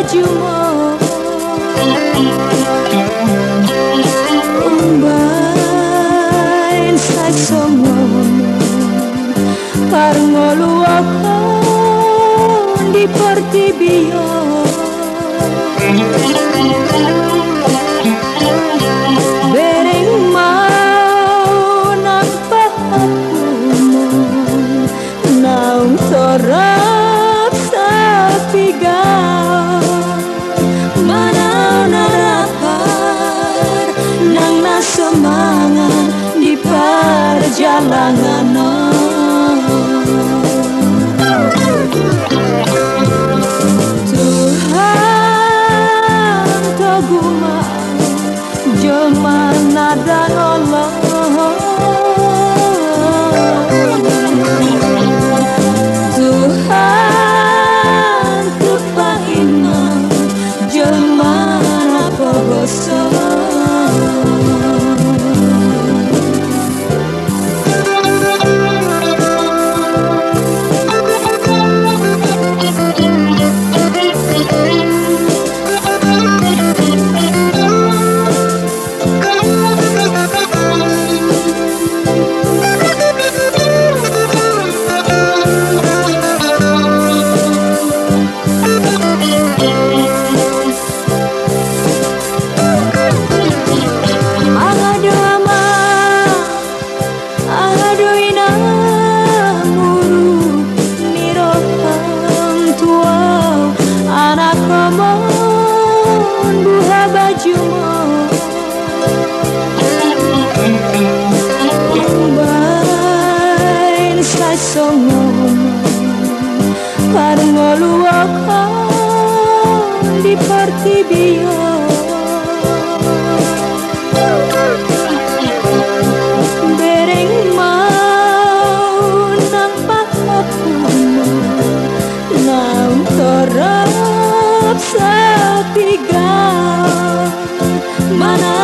bajumu umbain sai somono parngolu akon di pertibio bereng mau nampak akumu naung torap sapigau manau narapar nang nasemangan di perjalanan Tuhan toguma jemana dan Allah Tuhan kepahiman jemana pogoso parngolu akon di pertibio bereng mau nampak akumu naung torap sapigau mana